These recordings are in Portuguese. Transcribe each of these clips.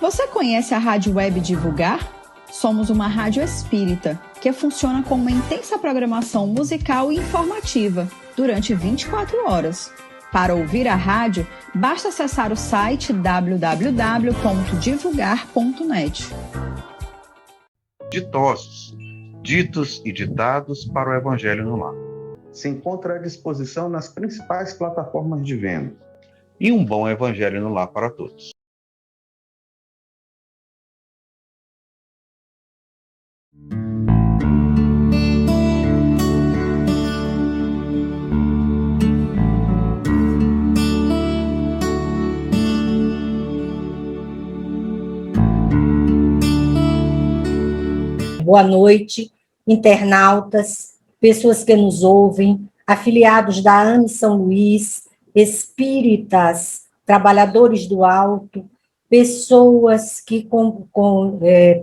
Você conhece a Rádio Web Divulgar? Somos uma rádio espírita que funciona com uma intensa programação musical e informativa durante 24 horas. Para ouvir a rádio, basta acessar o site www.divulgar.net. Ditosos, ditos e ditados para o Evangelho no Lar. Se encontra à disposição nas principais plataformas de venda. E um bom Evangelho no Lar para todos. Boa noite, internautas, pessoas que nos ouvem, afiliados da AME São Luís, espíritas, trabalhadores do alto, pessoas que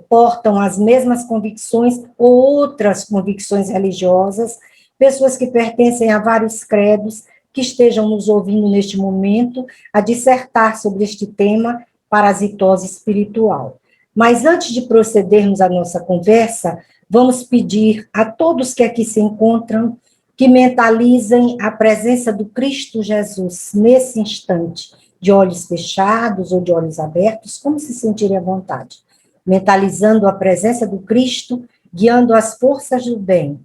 portam as mesmas convicções ou outras convicções religiosas, pessoas que pertencem a vários credos, que estejam nos ouvindo neste momento a dissertar sobre este tema, parasitose espiritual. Mas antes de procedermos à nossa conversa, vamos pedir a todos que aqui se encontram que mentalizem a presença do Cristo Jesus nesse instante, de olhos fechados ou de olhos abertos, como se sentirem à vontade. Mentalizando a presença do Cristo, guiando as forças do bem,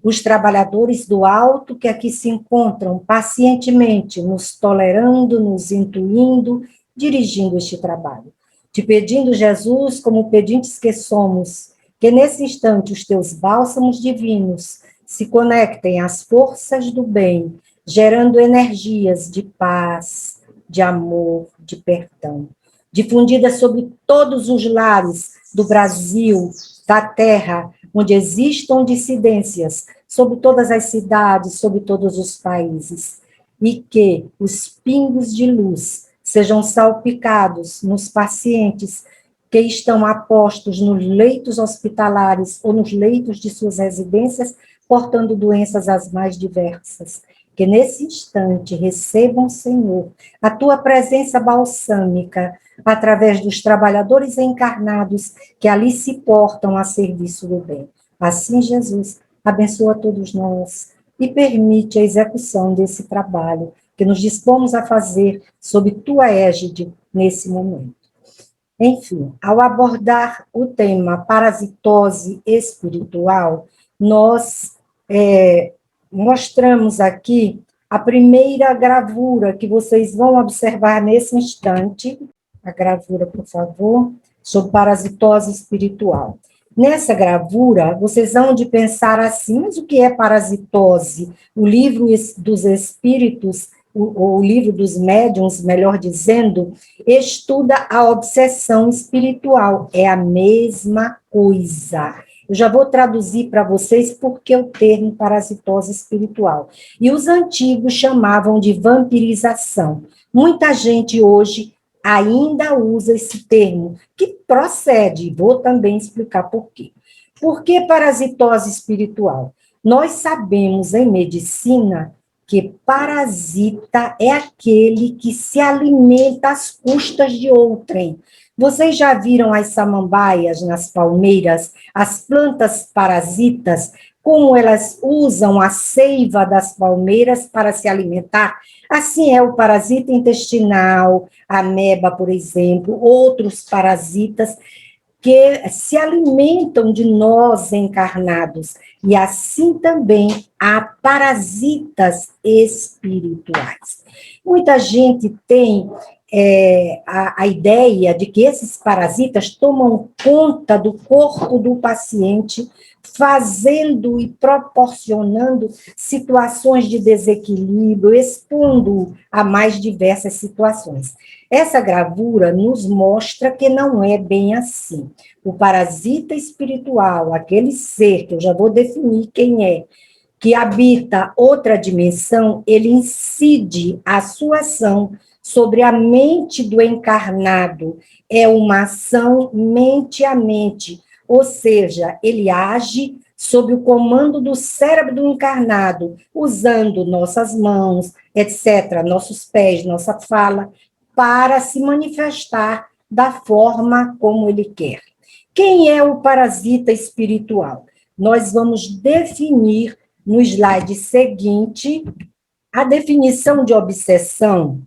os trabalhadores do alto que aqui se encontram pacientemente, nos tolerando, nos intuindo, dirigindo este trabalho. Te pedindo, Jesus, como pedintes que somos, que nesse instante os teus bálsamos divinos se conectem às forças do bem, gerando energias de paz, de amor, de perdão, difundidas sobre todos os lares do Brasil, da terra, onde existam dissidências, sobre todas as cidades, sobre todos os países, e que os pingos de luz sejam salpicados nos pacientes que estão apostos nos leitos hospitalares ou nos leitos de suas residências, portando doenças as mais diversas. Que nesse instante recebam, Senhor, a tua presença balsâmica, através dos trabalhadores encarnados que ali se portam a serviço do bem. Assim, Jesus, abençoa todos nós e permite a execução desse trabalho que nos dispomos a fazer sob tua égide nesse momento. Enfim, ao abordar o tema parasitose espiritual, nós mostramos aqui a primeira gravura que vocês vão observar nesse instante, a gravura, por favor, sobre parasitose espiritual. Nessa gravura, vocês vão de pensar assim, mas o que é parasitose? O livro dos espíritos, o livro dos médiuns, melhor dizendo, estuda a obsessão espiritual. É a mesma coisa. Eu já vou traduzir para vocês porque o termo parasitose espiritual. E os antigos chamavam de vampirização. Muita gente hoje ainda usa esse termo, que procede, vou também explicar por quê. Por que parasitose espiritual? Nós sabemos em medicina que parasita é aquele que se alimenta às custas de outrem. Vocês já viram as samambaias nas palmeiras, as plantas parasitas, como elas usam a seiva das palmeiras para se alimentar? Assim é o parasita intestinal, a ameba, por exemplo, outros parasitas que se alimentam de nós encarnados. E assim também há parasitas espirituais. Muita gente tem a ideia de que esses parasitas tomam conta do corpo do paciente, fazendo e proporcionando situações de desequilíbrio, expondo a mais diversas situações. Essa gravura nos mostra que não é bem assim. O parasita espiritual, aquele ser, que eu já vou definir quem é, que habita outra dimensão, ele incide a sua ação sobre a mente do encarnado. É uma ação mente a mente, ou seja, ele age sob o comando do cérebro do encarnado, usando nossas mãos, etc., nossos pés, nossa fala, para se manifestar da forma como ele quer. Quem é o parasita espiritual? Nós vamos definir no slide seguinte a definição de obsessão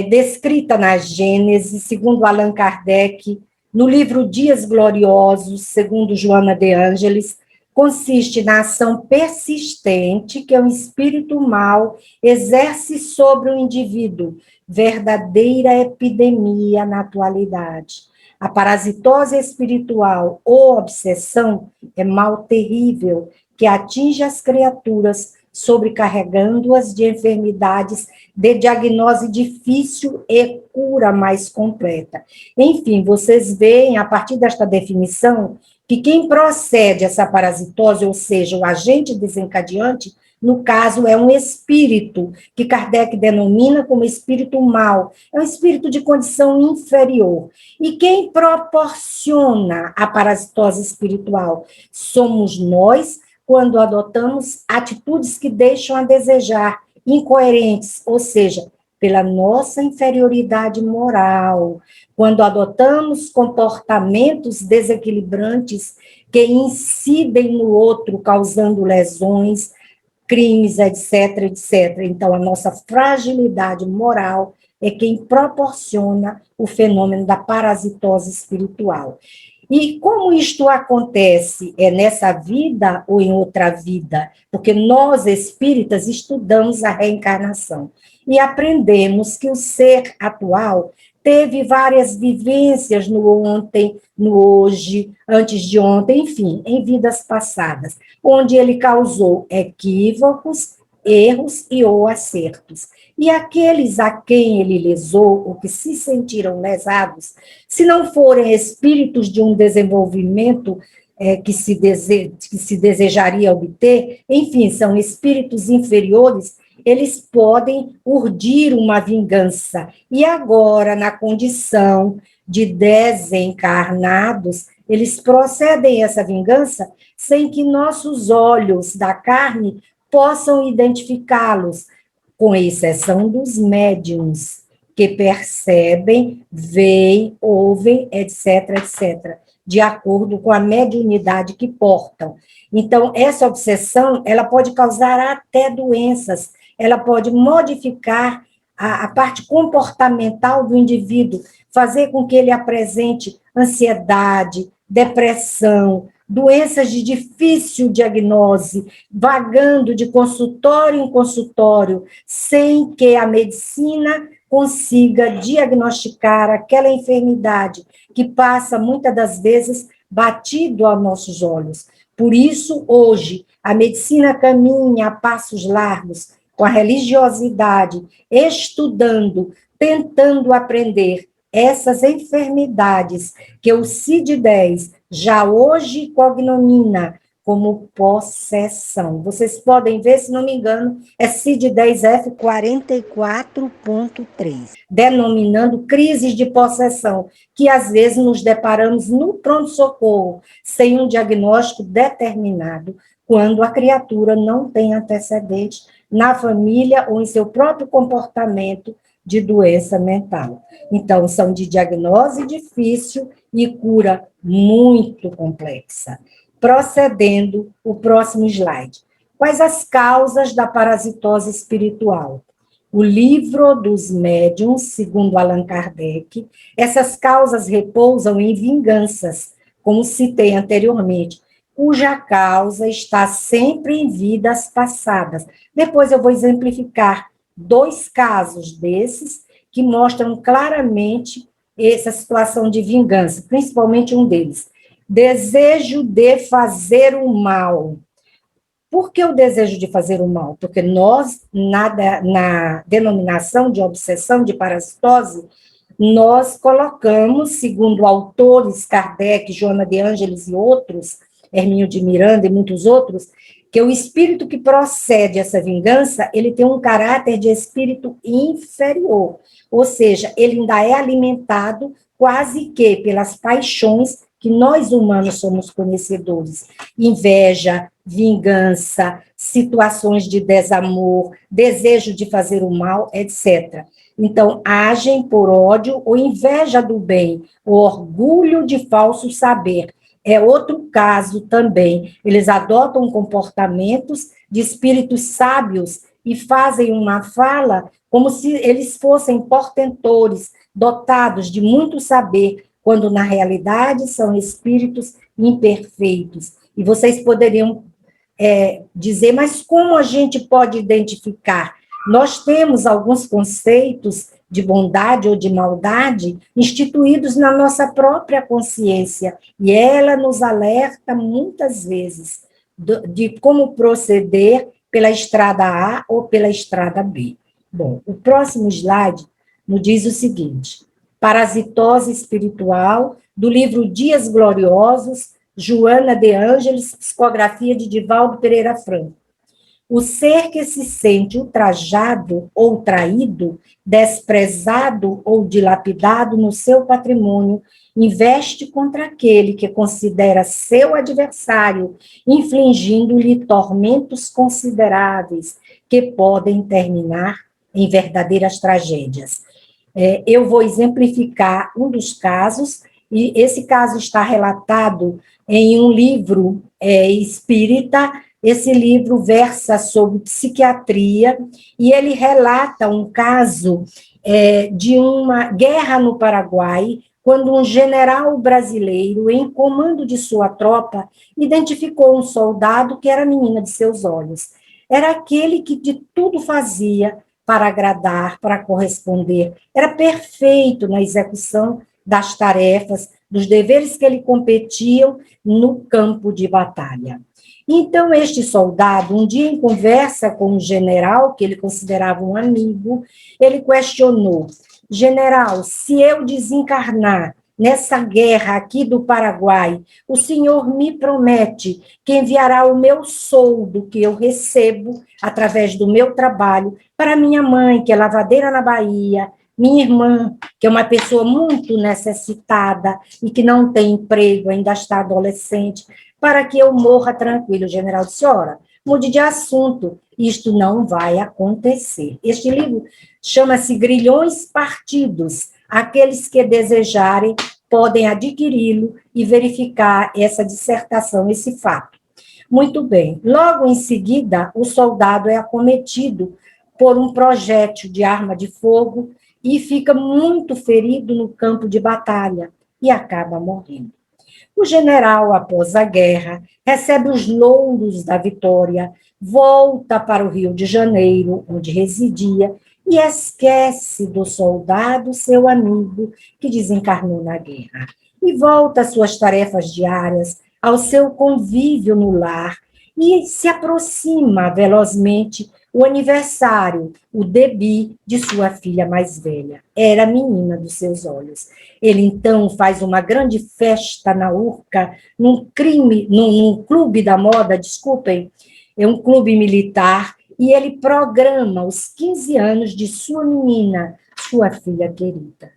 descrita na Gênese, segundo Allan Kardec, no livro Dias Gloriosos, segundo Joana de Ângelis, consiste na ação persistente que o espírito mau exerce sobre o indivíduo, verdadeira epidemia na atualidade. A parasitose espiritual ou obsessão é mal terrível que atinge as criaturas, sobrecarregando-as de enfermidades de diagnose difícil e cura mais completa. Enfim, vocês veem, a partir desta definição, que quem procede essa parasitose, ou seja, o agente desencadeante, no caso, é um espírito, que Kardec denomina como espírito mau, é um espírito de condição inferior. E quem proporciona a parasitose espiritual? Somos nós, quando adotamos atitudes que deixam a desejar, incoerentes, ou seja, pela nossa inferioridade moral, quando adotamos comportamentos desequilibrantes que incidem no outro, causando lesões, crimes, etc., etc. Então, a nossa fragilidade moral é quem proporciona o fenômeno da parasitose espiritual. E como isto acontece? É nessa vida ou em outra vida? Porque nós, espíritas, estudamos a reencarnação e aprendemos que o ser atual teve várias vivências no ontem, no hoje, antes de ontem, enfim, em vidas passadas, onde ele causou equívocos, erros e ou acertos. E aqueles a quem ele lesou, ou que se sentiram lesados, se não forem espíritos de um desenvolvimento que se desejaria obter, enfim, são espíritos inferiores, eles podem urdir uma vingança. E agora, na condição de desencarnados, eles procedem essa vingança sem que nossos olhos da carne possam identificá-los, com exceção dos médiuns, que percebem, veem, ouvem, etc., etc., de acordo com a mediunidade que portam. Então, essa obsessão, ela pode causar até doenças, ela pode modificar a parte comportamental do indivíduo, fazer com que ele apresente ansiedade, depressão, doenças de difícil diagnose, vagando de consultório em consultório, sem que a medicina consiga diagnosticar aquela enfermidade que passa, muitas das vezes, batido aos nossos olhos. Por isso, hoje, a medicina caminha a passos largos, com a religiosidade, estudando, tentando aprender essas enfermidades que o CID-10 já hoje cognomina como possessão. Vocês podem ver, se não me engano, é CID-10F 44.3, denominando crises de possessão, que às vezes nos deparamos no pronto-socorro, sem um diagnóstico determinado, quando a criatura não tem antecedente na família ou em seu próprio comportamento de doença mental. Então, são de diagnose difícil e cura muito complexa. Procedendo, o próximo slide. Quais as causas da parasitose espiritual? O livro dos médiuns, segundo Allan Kardec, essas causas repousam em vinganças, como citei anteriormente, cuja causa está sempre em vidas passadas. Depois eu vou exemplificar 2 casos desses que mostram claramente essa situação de vingança, principalmente um deles. Desejo de fazer o mal. Por que o desejo de fazer o mal? Porque nós, na denominação de obsessão, de parasitose, nós colocamos, segundo autores, Kardec, Joana de Ângelis e outros, Hermínio de Miranda e muitos outros, que o espírito que procede essa vingança, ele tem um caráter de espírito inferior, ou seja, ele ainda é alimentado quase que pelas paixões que nós humanos somos conhecedores, inveja, vingança, situações de desamor, desejo de fazer o mal, etc. Então, agem por ódio ou inveja do bem, o orgulho de falso saber. É outro caso também. Eles adotam comportamentos de espíritos sábios e fazem uma fala como se eles fossem portentores, dotados de muito saber, quando na realidade são espíritos imperfeitos. E vocês poderiam dizer, mas como a gente pode identificar? Nós temos alguns conceitos de bondade ou de maldade instituídos na nossa própria consciência, e ela nos alerta muitas vezes de como proceder pela estrada A ou pela estrada B. Bom, o próximo slide nos diz o seguinte: Parasitose Espiritual, do livro Dias Gloriosos, Joana de Ângeles, psicografia de Divaldo Pereira Franco. O ser que se sente ultrajado ou traído, desprezado ou dilapidado no seu patrimônio, investe contra aquele que considera seu adversário, infligindo-lhe tormentos consideráveis que podem terminar em verdadeiras tragédias. Eu vou exemplificar um dos casos, e esse caso está relatado em um livro espírita. Esse livro versa sobre psiquiatria e ele relata um caso de uma guerra no Paraguai, quando um general brasileiro, em comando de sua tropa, identificou um soldado que era a menina de seus olhos. Era aquele que de tudo fazia para agradar, para corresponder. Era perfeito na execução das tarefas, dos deveres que lhe competiam no campo de batalha. Então, este soldado, um dia em conversa com um general, que ele considerava um amigo, ele questionou: general, se eu desencarnar nessa guerra aqui do Paraguai, o senhor me promete que enviará o meu soldo que eu recebo através do meu trabalho para minha mãe, que é lavadeira na Bahia, minha irmã, que é uma pessoa muito necessitada e que não tem emprego, ainda está adolescente, para que eu morra tranquilo. O general disse: ora, mude de assunto, isto não vai acontecer. Este livro chama-se Grilhões Partidos. Aqueles que desejarem podem adquiri-lo e verificar essa dissertação, esse fato. Muito bem. Logo em seguida, o soldado é acometido por um projétil de arma de fogo e fica muito ferido no campo de batalha e acaba morrendo. O general, após a guerra, recebe os louros da vitória, volta para o Rio de Janeiro, onde residia, e esquece do soldado, seu amigo, que desencarnou na guerra. E volta às suas tarefas diárias, ao seu convívio no lar, e se aproxima velozmente o aniversário, o debut de sua filha mais velha. Era a menina dos seus olhos. Ele, então, faz uma grande festa na Urca, num clube da moda, desculpem, é um clube militar, e ele programa os 15 anos de sua menina, sua filha querida,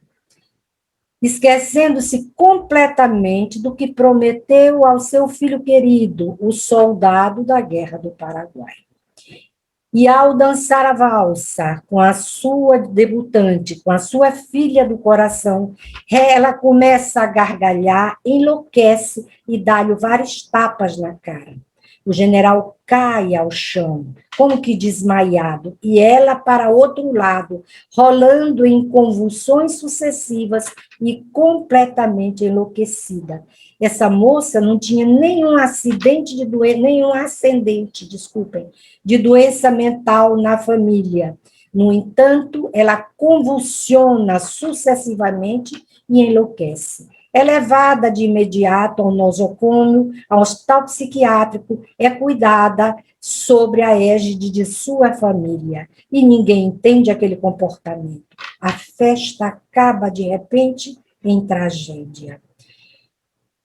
esquecendo-se completamente do que prometeu ao seu filho querido, o soldado da Guerra do Paraguai. E ao dançar a valsa com a sua debutante, com a sua filha do coração, ela começa a gargalhar, enlouquece e dá-lhe várias tapas na cara. O general cai ao chão, como que desmaiado, e ela para outro lado, rolando em convulsões sucessivas e completamente enlouquecida. Essa moça não tinha nenhum ascendente de doença mental na família. No entanto, ela convulsiona sucessivamente e enlouquece. É levada de imediato ao nosocômio, ao hospital psiquiátrico, é cuidada sob a égide de sua família. E ninguém entende aquele comportamento. A festa acaba, de repente, em tragédia.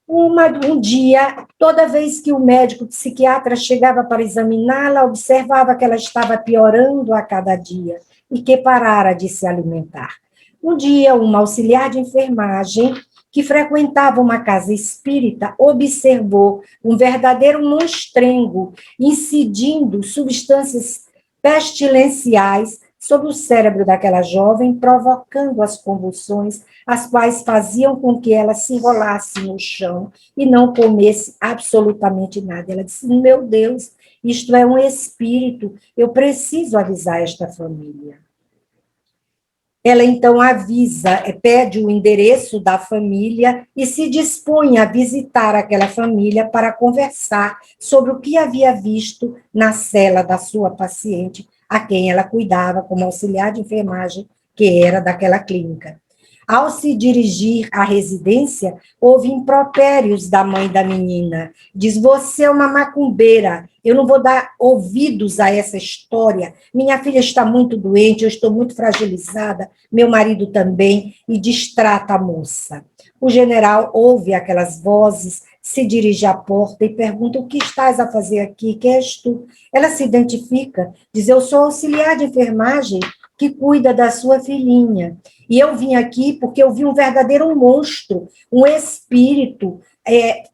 Um dia, toda vez que o médico psiquiatra chegava para examiná-la, observava que ela estava piorando a cada dia e que parara de se alimentar. Um dia, uma auxiliar de enfermagem que frequentava uma casa espírita, observou um verdadeiro monstrengo incidindo substâncias pestilenciais sobre o cérebro daquela jovem, provocando as convulsões, as quais faziam com que ela se enrolasse no chão e não comesse absolutamente nada. Ela disse: meu Deus, isto é um espírito, eu preciso avisar esta família. Ela então avisa, pede o endereço da família e se dispõe a visitar aquela família para conversar sobre o que havia visto na cela da sua paciente, a quem ela cuidava como auxiliar de enfermagem, que era daquela clínica. Ao se dirigir à residência, houve impropérios da mãe da menina. Diz: você é uma macumbeira, eu não vou dar ouvidos a essa história. Minha filha está muito doente, eu estou muito fragilizada, meu marido também, e distrata a moça. O general ouve aquelas vozes, se dirige à porta e pergunta: o que estás a fazer aqui? Quem és tu? Ela se identifica, diz: eu sou auxiliar de enfermagem que cuida da sua filhinha. E eu vim aqui porque eu vi um verdadeiro monstro, um espírito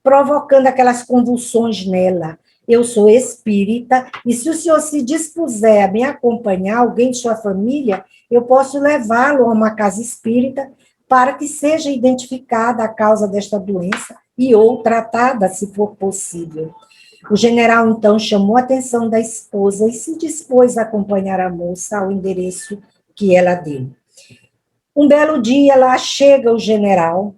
provocando aquelas convulsões nela. Eu sou espírita, e se o senhor se dispuser a me acompanhar, alguém de sua família, eu posso levá-lo a uma casa espírita para que seja identificada a causa desta doença e ou tratada, se for possível. O general, então, chamou a atenção da esposa e se dispôs a acompanhar a moça ao endereço que ela deu. Um belo dia, lá chega o general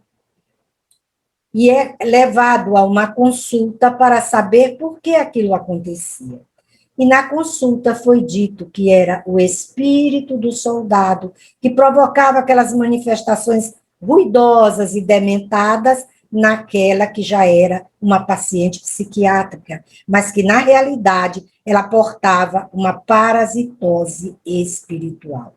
e é levado a uma consulta para saber por que aquilo acontecia. E na consulta foi dito que era o espírito do soldado que provocava aquelas manifestações ruidosas e dementadas naquela que já era uma paciente psiquiátrica, mas que, na realidade, ela portava uma parasitose espiritual.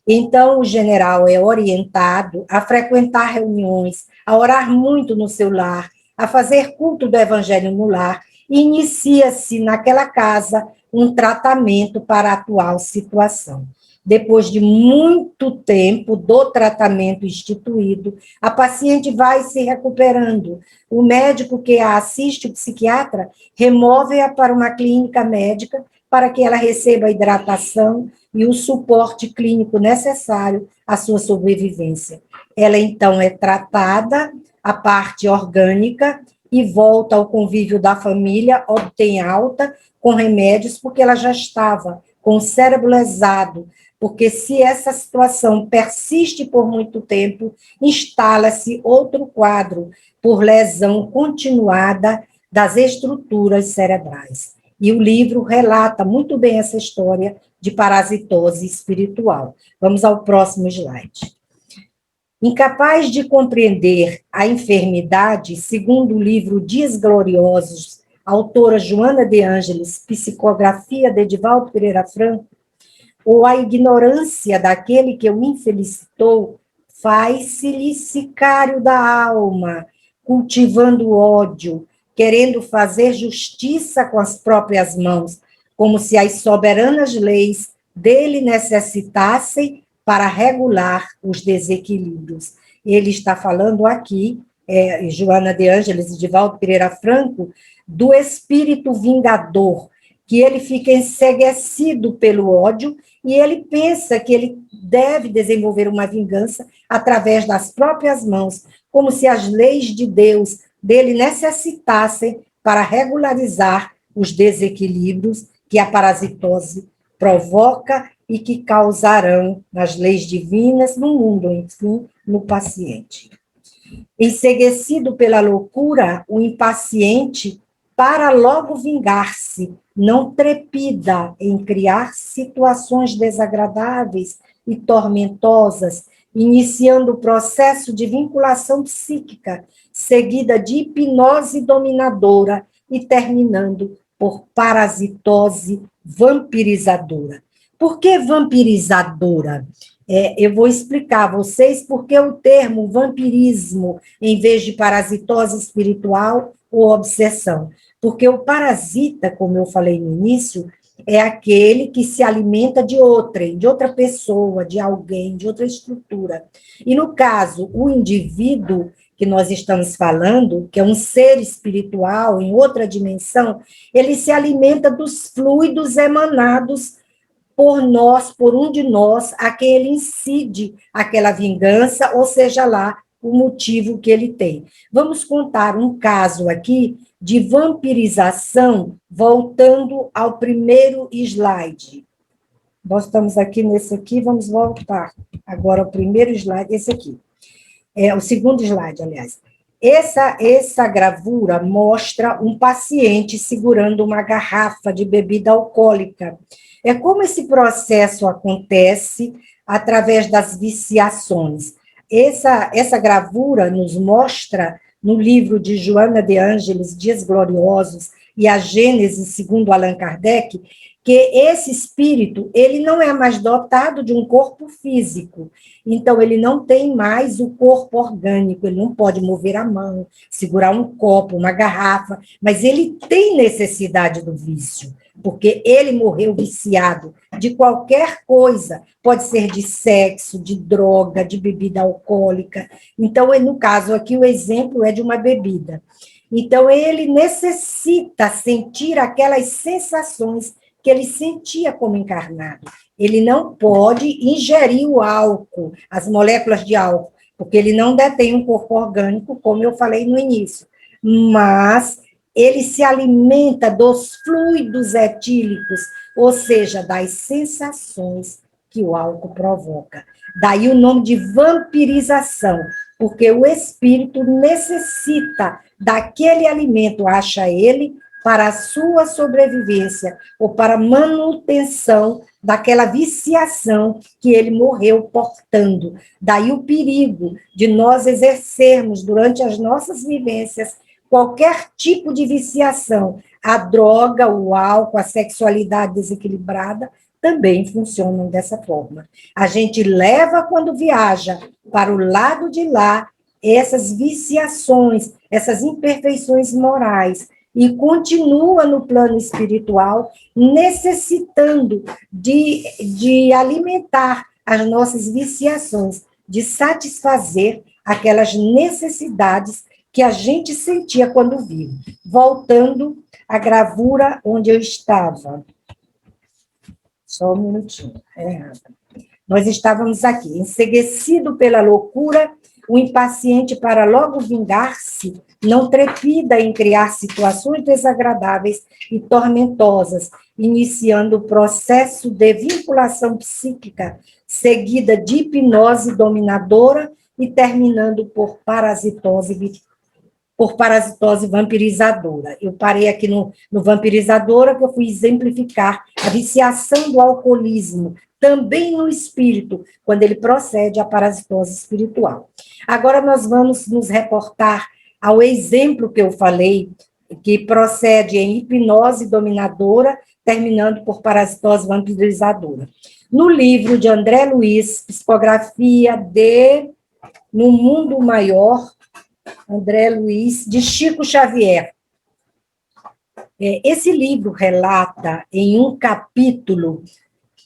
Então, o general é orientado a frequentar reuniões, a orar muito no seu lar, a fazer culto do evangelho no lar, e inicia-se naquela casa um tratamento para a atual situação. Depois de muito tempo do tratamento instituído, a paciente vai se recuperando. O médico que a assiste, o psiquiatra, remove-a para uma clínica médica para que ela receba a hidratação e o suporte clínico necessário à sua sobrevivência. Ela, então, é tratada, a parte orgânica, e volta ao convívio da família, obtém alta com remédios, porque ela já estava com o cérebro lesado, porque se essa situação persiste por muito tempo, instala-se outro quadro por lesão continuada das estruturas cerebrais. E o livro relata muito bem essa história de parasitose espiritual. Vamos ao próximo slide. Incapaz de compreender a enfermidade, segundo o livro Dias Gloriosos, autora Joana de Ângeles, psicografia de Edivaldo Pereira Franco, ou a ignorância daquele que o infelicitou, faz-se-lhe sicário da alma, cultivando ódio, querendo fazer justiça com as próprias mãos, como se as soberanas leis dele necessitassem para regular os desequilíbrios. Ele está falando aqui, Joana de Ângeles e Edivaldo Pereira Franco, do espírito vingador, que ele fica enceguecido pelo ódio e ele pensa que ele deve desenvolver uma vingança através das próprias mãos, como se as leis de Deus dele necessitassem para regularizar os desequilíbrios que a parasitose provoca e que causarão nas leis divinas, no mundo, enfim, no paciente. Enceguecido pela loucura, o impaciente, para logo vingar-se, não trepida em criar situações desagradáveis e tormentosas, iniciando o processo de vinculação psíquica, seguida de hipnose dominadora e terminando por parasitose vampirizadora. Por que vampirizadora? Eu vou explicar a vocês por que o termo vampirismo, em vez de parasitose espiritual ou obsessão. Porque o parasita, como eu falei no início, é aquele que se alimenta de outra pessoa, de alguém, de outra estrutura. E, no caso, o indivíduo que nós estamos falando, que é um ser espiritual em outra dimensão, ele se alimenta dos fluidos emanados por nós, por um de nós, a quem ele incide aquela vingança, ou seja lá, o motivo que ele tem. Vamos contar um caso aqui de vampirização, voltando ao primeiro slide. Nós estamos aqui nesse aqui, vamos voltar agora ao primeiro slide, esse aqui. É o segundo slide, aliás. Essa gravura mostra um paciente segurando uma garrafa de bebida alcoólica. É como esse processo acontece através das viciações. Essa gravura nos mostra, no livro de Joana de Ângeles, Dias Gloriosos, e a Gênese, segundo Allan Kardec, que esse espírito, ele não é mais dotado de um corpo físico, então ele não tem mais o corpo orgânico, ele não pode mover a mão, segurar um copo, uma garrafa, mas ele tem necessidade do vício, porque ele morreu viciado de qualquer coisa, pode ser de sexo, de droga, de bebida alcoólica. Então, no caso aqui, o exemplo é de uma bebida. Então, ele necessita sentir aquelas sensações que ele sentia como encarnado. Ele não pode ingerir o álcool, as moléculas de álcool, porque ele não detém um corpo orgânico, como eu falei no início. Mas ele se alimenta dos fluidos etílicos, ou seja, das sensações que o álcool provoca. Daí o nome de vampirização, porque o espírito necessita daquele alimento, acha ele, para a sua sobrevivência ou para a manutenção daquela viciação que ele morreu portando. Daí o perigo de nós exercermos durante as nossas vivências qualquer tipo de viciação. A droga, o álcool, a sexualidade desequilibrada também funcionam dessa forma. A gente leva, quando viaja para o lado de lá, essas viciações, essas imperfeições morais, e continua no plano espiritual necessitando de alimentar as nossas viciações, de satisfazer aquelas necessidades que a gente sentia quando vive. Voltando à gravura onde eu estava. Só um minutinho. Nós estávamos aqui, enceguecido pela loucura, o impaciente para logo vingar-se não trepida em criar situações desagradáveis e tormentosas, iniciando o processo de vinculação psíquica, seguida de hipnose dominadora e terminando por parasitose vampirizadora. Eu parei aqui no vampirizadora, que eu fui exemplificar a viciação do alcoolismo, também no espírito, quando ele procede à parasitose espiritual. Agora nós vamos nos reportar ao exemplo que eu falei, que procede em hipnose dominadora, terminando por parasitose vampirizadora. No livro de André Luiz, Psicografia No Mundo Maior, André Luiz, de Chico Xavier. Esse livro relata, em um capítulo,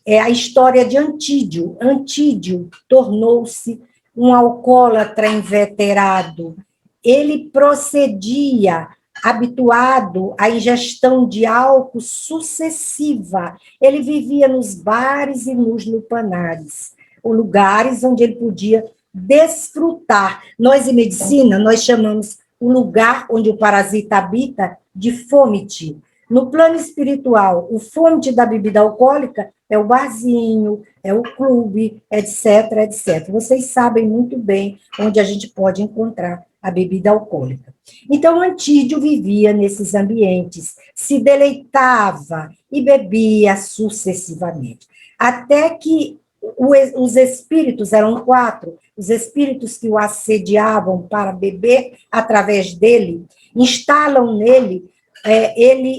a história de Antídio. Antídio tornou-se um alcoólatra inveterado. Ele procedia habituado à ingestão de álcool sucessiva. Ele vivia nos bares e nos lupanares, lugares onde ele podia desfrutar. Nós, em medicina, nós chamamos o lugar onde o parasita habita de fômite. No plano espiritual, o fômite da bebida alcoólica é o barzinho, é o clube, etc, etc. Vocês sabem muito bem onde a gente pode encontrar a bebida alcoólica. Então, Antídio vivia nesses ambientes, se deleitava e bebia sucessivamente, até que os espíritos, eram 4, os espíritos que o assediavam para beber através dele, instalam nele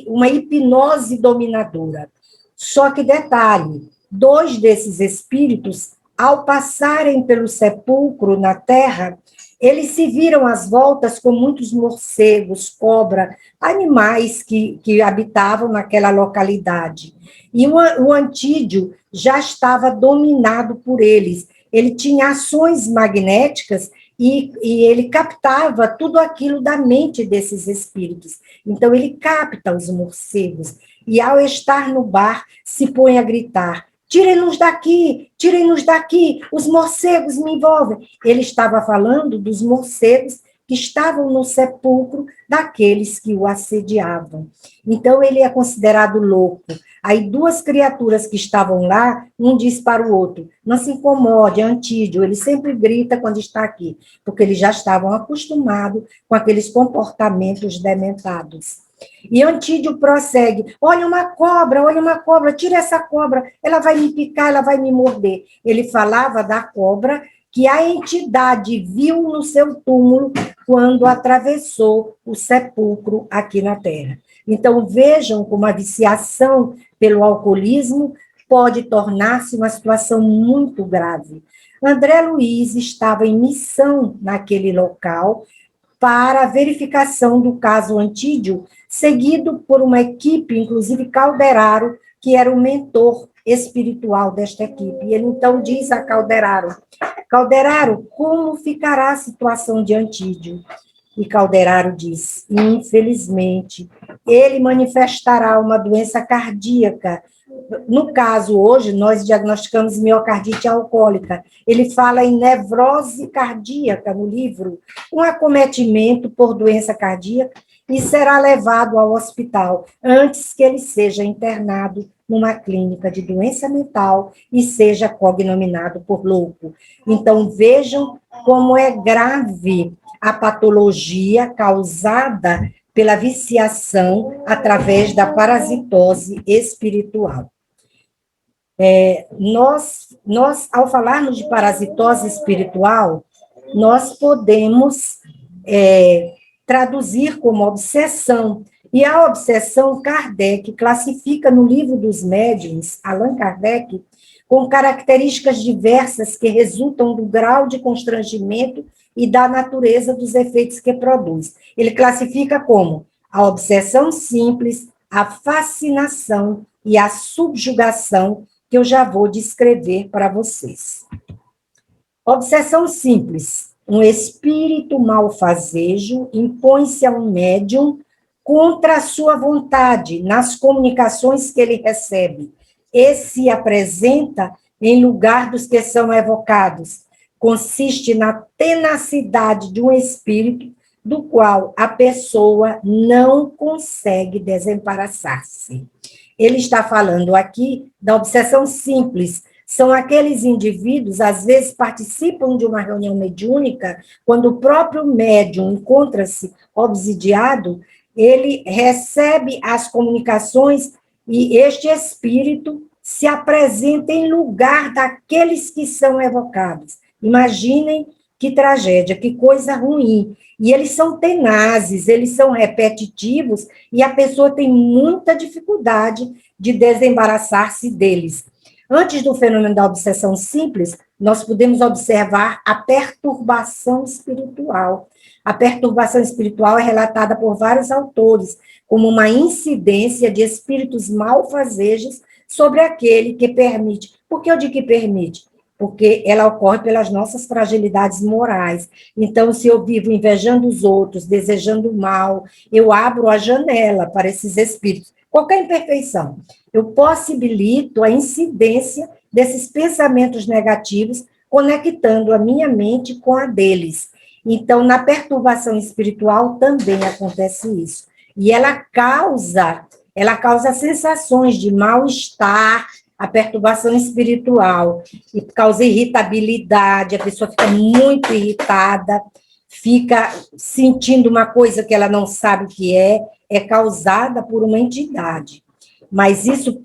uma hipnose dominadora. Só que, detalhe, 2 desses espíritos, ao passarem pelo sepulcro na terra, eles se viram às voltas com muitos morcegos, cobra, animais que habitavam naquela localidade. E o Antídio já estava dominado por eles. Ele tinha ações magnéticas e ele captava tudo aquilo da mente desses espíritos. Então, ele capta os morcegos. E, ao estar no bar, se põe a gritar: tirem-nos daqui, os morcegos me envolvem. Ele estava falando dos morcegos que estavam no sepulcro daqueles que o assediavam. Então, ele é considerado louco. Aí, duas criaturas que estavam lá, um diz para o outro, não se incomode, é Antídio, ele sempre grita quando está aqui, porque eles já estavam acostumados com aqueles comportamentos dementados. E Antídio prossegue, olha uma cobra, tira essa cobra, ela vai me picar, ela vai me morder. Ele falava da cobra que a entidade viu no seu túmulo quando atravessou o sepulcro aqui na Terra. Então, vejam como a viciação pelo alcoolismo pode tornar-se uma situação muito grave. André Luiz estava em missão naquele local para a verificação do caso Antídio, seguido por uma equipe, inclusive Calderaro, que era o mentor espiritual desta equipe. E ele então diz a Calderaro, Calderaro, como ficará a situação de Antídio? E Calderaro diz, infelizmente, ele manifestará uma doença cardíaca. No caso, hoje, nós diagnosticamos miocardite alcoólica. Ele fala em nevrose cardíaca no livro, um acometimento por doença cardíaca, e será levado ao hospital antes que ele seja internado numa clínica de doença mental e seja cognominado por louco. Então, vejam como é grave a patologia causada pela viciação através da parasitose espiritual. Nós, ao falarmos de parasitose espiritual, nós podemos traduzir como obsessão. E a obsessão, Kardec classifica no livro dos médiuns, Allan Kardec, com características diversas que resultam do grau de constrangimento e da natureza dos efeitos que produz. Ele classifica como a obsessão simples, a fascinação e a subjugação, que eu já vou descrever para vocês. Obsessão simples. Um espírito malfazejo impõe-se a um médium contra a sua vontade nas comunicações que ele recebe e se apresenta em lugar dos que são evocados. Consiste na tenacidade de um espírito do qual a pessoa não consegue desembaraçar-se. Ele está falando aqui da obsessão simples. São aqueles indivíduos, às vezes, participam de uma reunião mediúnica, quando o próprio médium encontra-se obsidiado, ele recebe as comunicações e este espírito se apresenta em lugar daqueles que são evocados. Imaginem que tragédia, que coisa ruim. E eles são tenazes, eles são repetitivos, e a pessoa tem muita dificuldade de desembaraçar-se deles. Antes do fenômeno da obsessão simples, nós podemos observar a perturbação espiritual. A perturbação espiritual é relatada por vários autores como uma incidência de espíritos malfazejos sobre aquele que permite. Por que eu digo que permite? Porque ela ocorre pelas nossas fragilidades morais. Então, se eu vivo invejando os outros, desejando o mal, eu abro a janela para esses espíritos. Qualquer imperfeição. Eu possibilito a incidência desses pensamentos negativos, conectando a minha mente com a deles. Então, na perturbação espiritual também acontece isso. E ela causa sensações de mal-estar, a perturbação espiritual, e causa irritabilidade, a pessoa fica muito irritada, fica sentindo uma coisa que ela não sabe o que é causada por uma entidade. Mas isso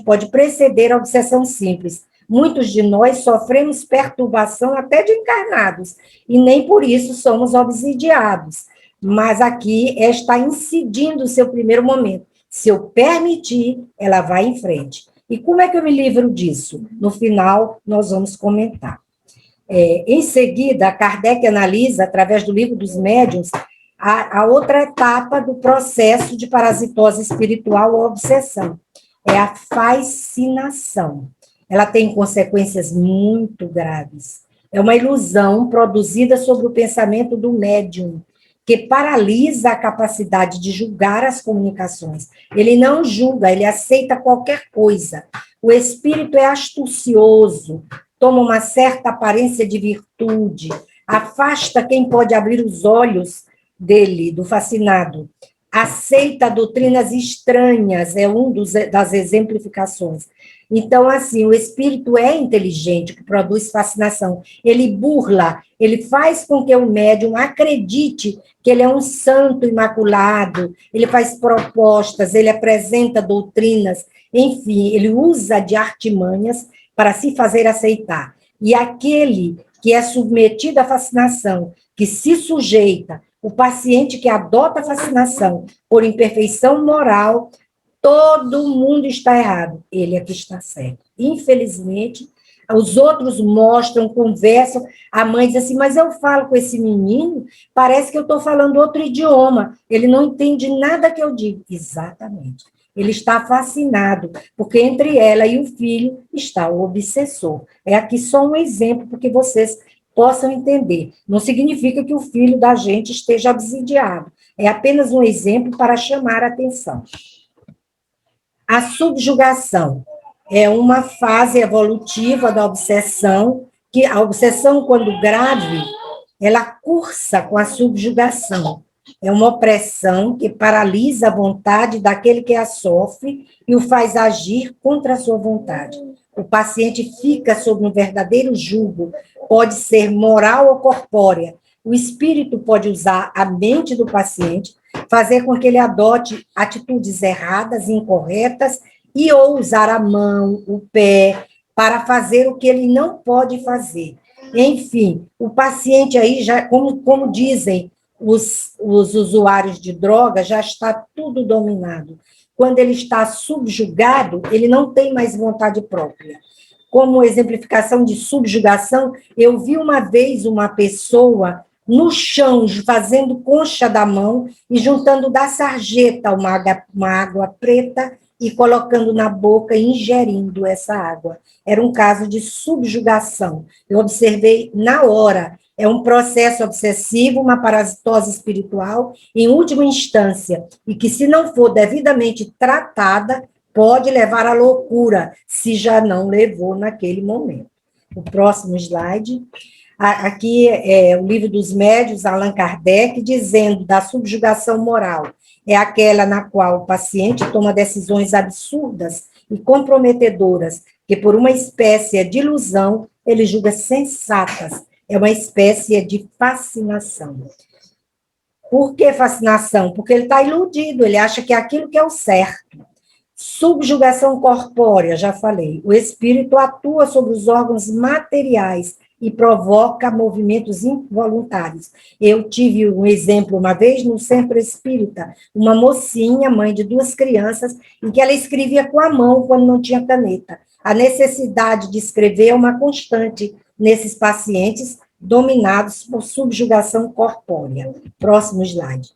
pode preceder a obsessão simples. Muitos de nós sofremos perturbação até de encarnados, e nem por isso somos obsidiados. Mas aqui está incidindo o seu primeiro momento. Se eu permitir, ela vai em frente. E como é que eu me livro disso? No final, nós vamos comentar. Em seguida, Kardec analisa, através do livro dos médiuns, a outra etapa do processo de parasitose espiritual ou obsessão. É a fascinação. Ela tem consequências muito graves. É uma ilusão produzida sobre o pensamento do médium, que paralisa a capacidade de julgar as comunicações. Ele não julga, ele aceita qualquer coisa. O espírito é astucioso, toma uma certa aparência de virtude, afasta quem pode abrir os olhos dele, do fascinado. Aceita doutrinas estranhas, é das exemplificações. Então, assim, o espírito é inteligente, que produz fascinação. Ele burla, ele faz com que o médium acredite que ele é um santo imaculado, ele faz propostas, ele apresenta doutrinas, enfim, ele usa de artimanhas para se fazer aceitar. E aquele que é submetido à fascinação, que se sujeita, o paciente que adota a fascinação por imperfeição moral, todo mundo está errado, ele é que está certo. Infelizmente, os outros mostram, conversam, a mãe diz assim, mas eu falo com esse menino, parece que eu estou falando outro idioma, ele não entende nada que eu digo. Exatamente. Ele está fascinado, porque entre ela e o filho está o obsessor. É aqui só um exemplo, porque vocês possam entender. Não significa que o filho da gente esteja obsidiado. É apenas um exemplo para chamar a atenção. A subjugação é uma fase evolutiva da obsessão, que a obsessão, quando grave, ela cursa com a subjugação. É uma opressão que paralisa a vontade daquele que a sofre e o faz agir contra a sua vontade. O paciente fica sob um verdadeiro jugo, pode ser moral ou corpórea. O espírito pode usar a mente do paciente, fazer com que ele adote atitudes erradas, incorretas, e ou usar a mão, o pé, para fazer o que ele não pode fazer. Enfim, o paciente aí, já, como dizem os usuários de droga, já está tudo dominado. Quando ele está subjugado, ele não tem mais vontade própria. Como exemplificação de subjugação, eu vi uma vez uma pessoa no chão, fazendo concha da mão e juntando da sarjeta uma água preta e colocando na boca e ingerindo essa água. Era um caso de subjugação. Eu observei na hora. É um processo obsessivo, uma parasitose espiritual, em última instância, e que, se não for devidamente tratada, pode levar à loucura, se já não levou naquele momento. O próximo slide. Aqui é o livro dos médiuns, Allan Kardec, dizendo da subjugação moral. É aquela na qual o paciente toma decisões absurdas e comprometedoras, que por uma espécie de ilusão ele julga sensatas. É uma espécie de fascinação. Por que fascinação? Porque ele está iludido, ele acha que é aquilo que é o certo. Subjugação corpórea, já falei. O espírito atua sobre os órgãos materiais e provoca movimentos involuntários. Eu tive um exemplo uma vez no centro espírita, uma mocinha, mãe de 2 crianças, em que ela escrevia com a mão quando não tinha caneta. A necessidade de escrever é uma constante nesses pacientes dominados por subjugação corpórea. Próximo slide.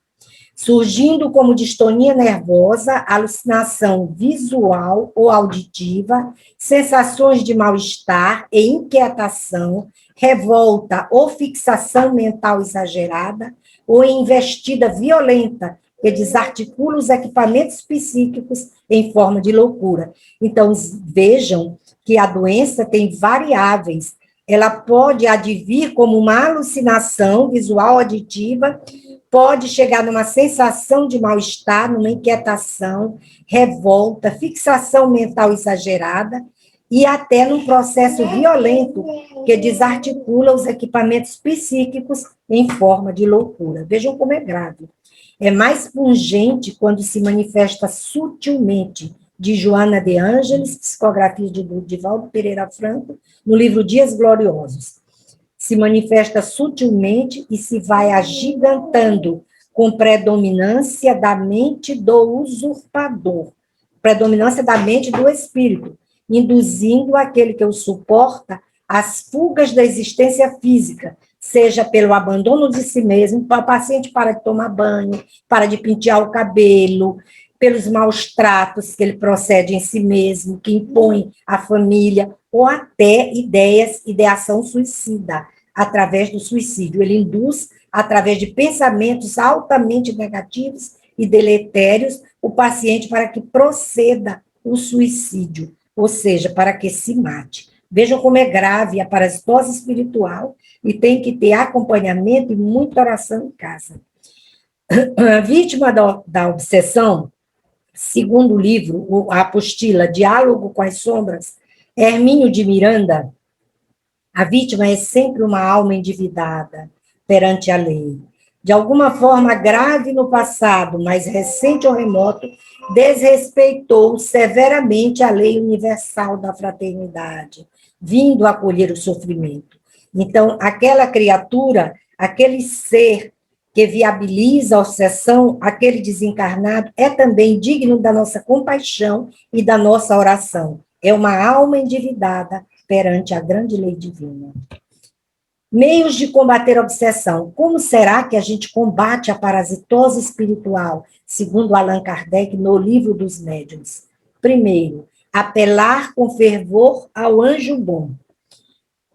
Surgindo como distonia nervosa, alucinação visual ou auditiva, sensações de mal-estar e inquietação, revolta ou fixação mental exagerada, ou investida violenta, que desarticula os equipamentos psíquicos em forma de loucura. Então, vejam que a doença tem variáveis. Ela pode advir como uma alucinação visual auditiva, pode chegar numa sensação de mal-estar, numa inquietação, revolta, fixação mental exagerada e até num processo violento que desarticula os equipamentos psíquicos em forma de loucura. Vejam como é grave. É mais pungente quando se manifesta sutilmente, de Joana de Ângeles, psicografia de Divaldo Pereira Franco, no livro Dias Gloriosos. Se manifesta sutilmente e se vai agigantando com predominância da mente do usurpador, predominância da mente do espírito, induzindo aquele que o suporta às fugas da existência física, seja pelo abandono de si mesmo, o paciente para de tomar banho, para de pentear o cabelo, pelos maus tratos que ele procede em si mesmo, que impõe à família, ou até ideação suicida, através do suicídio. Ele induz através de pensamentos altamente negativos e deletérios, o paciente para que proceda o suicídio, ou seja, para que se mate. Vejam como é grave a parasitose espiritual e tem que ter acompanhamento e muita oração em casa. A vítima da obsessão, segundo o livro, a apostila Diálogo com as Sombras, Hermínio de Miranda, a vítima é sempre uma alma endividada perante a lei. De alguma forma grave no passado, mas recente ou remoto, desrespeitou severamente a lei universal da fraternidade, vindo acolher o sofrimento. Então, aquela criatura, aquele ser que viabiliza a obsessão, aquele desencarnado, é também digno da nossa compaixão e da nossa oração. É uma alma endividada perante a grande lei divina. Meios de combater a obsessão. Como será que a gente combate a parasitose espiritual, segundo Allan Kardec, no Livro dos Médiuns? Primeiro, apelar com fervor ao anjo bom.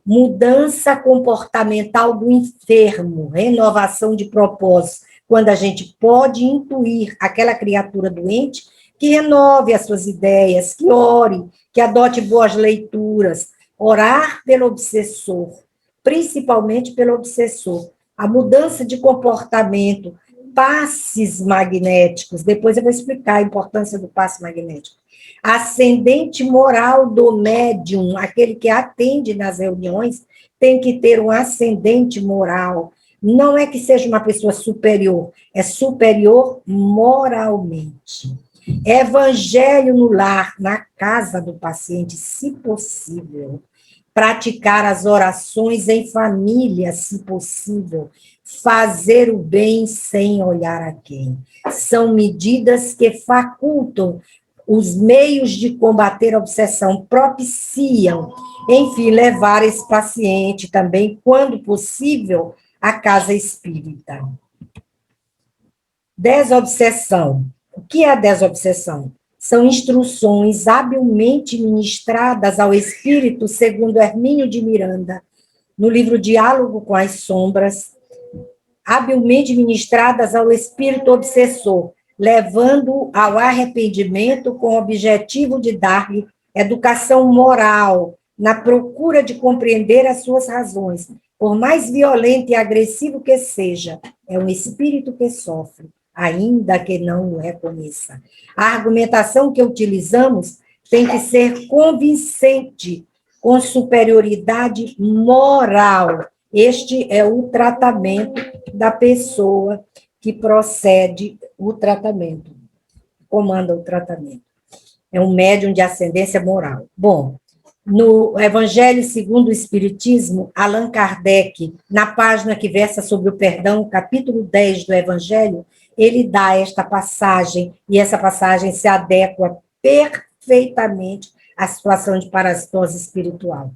Mudança comportamental do enfermo, renovação de propósitos, quando a gente pode intuir aquela criatura doente, que renove as suas ideias, que ore, que adote boas leituras, orar pelo obsessor, principalmente pelo obsessor. A mudança de comportamento, passes magnéticos, depois eu vou explicar a importância do passe magnético. Ascendente moral do médium, aquele que atende nas reuniões, tem que ter um ascendente moral. Não é que seja uma pessoa superior, é superior moralmente. Evangelho no lar, na casa do paciente, se possível. Praticar as orações em família, se possível. Fazer o bem sem olhar a quem. São medidas que facultam os meios de combater a obsessão, propiciam, enfim, levar esse paciente também, quando possível, à casa espírita. Desobsessão. O que é a desobsessão? São instruções habilmente ministradas ao espírito, segundo Hermínio de Miranda, no livro Diálogo com as Sombras, habilmente ministradas ao espírito obsessor, levando ao arrependimento com o objetivo de dar-lhe educação moral, na procura de compreender as suas razões. Por mais violento e agressivo que seja, é um espírito que sofre, ainda que não o reconheça. A argumentação que utilizamos tem que ser convincente, com superioridade moral. Este é o tratamento da pessoa que procede o tratamento, comanda o tratamento. É um médium de ascendência moral. Bom, no Evangelho segundo o Espiritismo, Allan Kardec, na página que versa sobre o perdão, capítulo 10 do Evangelho, ele dá esta passagem, e essa passagem se adequa perfeitamente à situação de parasitose espiritual.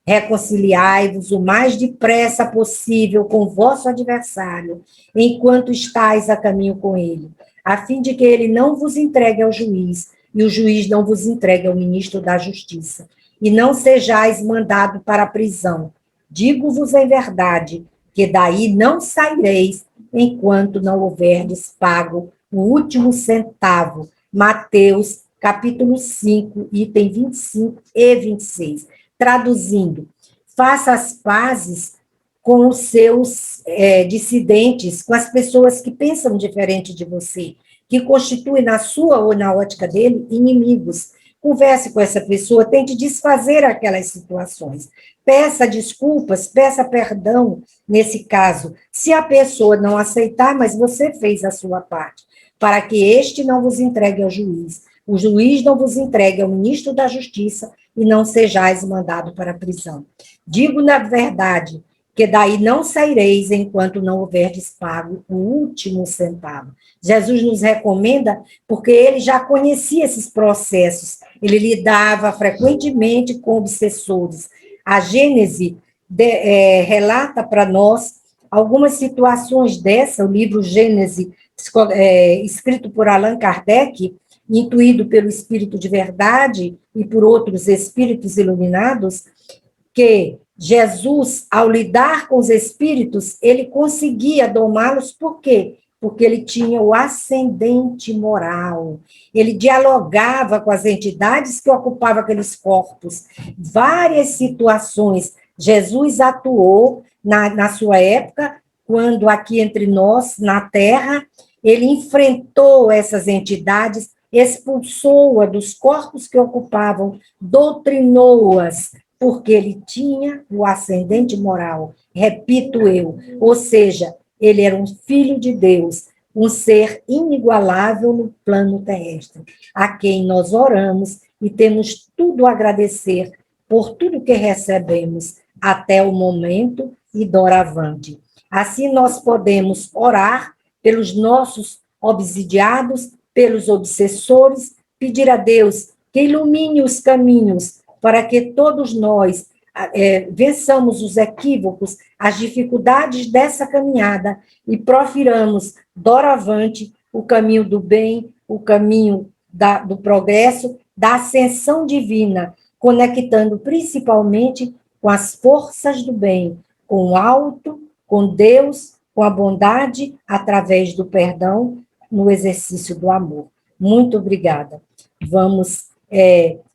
Reconciliai-vos o mais depressa possível com o vosso adversário, enquanto estáis a caminho com ele, a fim de que ele não vos entregue ao juiz, e o juiz não vos entregue ao ministro da Justiça, e não sejais mandado para a prisão. Digo-vos em verdade, que daí não saireis, enquanto não houverdes pago o último centavo. Mateus, capítulo 5, item 25 e 26. Traduzindo, faça as pazes com os seus dissidentes, com as pessoas que pensam diferente de você, que constituem na sua ou na ótica dele inimigos. Converse com essa pessoa, tente desfazer aquelas situações. Peça desculpas, peça perdão nesse caso. Se a pessoa não aceitar, mas você fez a sua parte, para que este não vos entregue ao juiz, o juiz não vos entregue ao ministro da Justiça e não sejais mandado para a prisão. Digo na verdade que daí não saireis enquanto não houverdes pago o último centavo. Jesus nos recomenda porque ele já conhecia esses processos, ele lidava frequentemente com obsessores. A Gênese relata para nós algumas situações dessa, o livro Gênese, escrito por Allan Kardec, intuído pelo Espírito de Verdade e por outros espíritos iluminados, que Jesus, ao lidar com os espíritos, ele conseguia domá-los, por quê? Porque ele tinha o ascendente moral. Ele dialogava com as entidades que ocupavam aqueles corpos. Várias situações. Jesus atuou na sua época, quando aqui entre nós, na Terra, ele enfrentou essas entidades, expulsou-as dos corpos que ocupavam, doutrinou-as, porque ele tinha o ascendente moral, repito eu, ou seja, ele era um filho de Deus, um ser inigualável no plano terrestre, a quem nós oramos e temos tudo a agradecer por tudo que recebemos até o momento e doravante. Assim nós podemos orar pelos nossos obsidiados, pelos obsessores, pedir a Deus que ilumine os caminhos para que todos nós vençamos os equívocos, as dificuldades dessa caminhada e profiramos doravante o caminho do bem, o caminho do progresso, da ascensão divina, conectando principalmente com as forças do bem, com o alto, com Deus, com a bondade, através do perdão, no exercício do amor. Muito obrigada. Vamos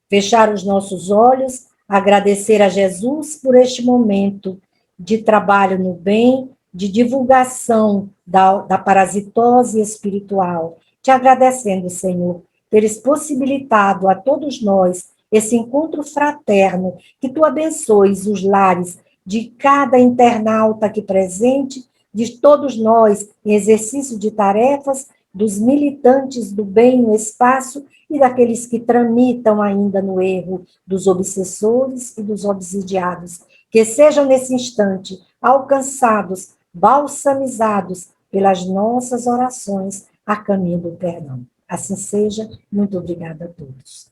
fechar os nossos olhos, agradecer a Jesus por este momento de trabalho no bem, de divulgação da parasitose espiritual. Te agradecendo, Senhor, teres possibilitado a todos nós esse encontro fraterno, que tu abençoes os lares de cada internauta aqui presente, de todos nós em exercício de tarefas, dos militantes do bem no espaço e daqueles que tramitam ainda no erro, dos obsessores e dos obsidiados, que sejam nesse instante alcançados, balsamizados pelas nossas orações a caminho do perdão. Assim seja. Muito obrigada a todos.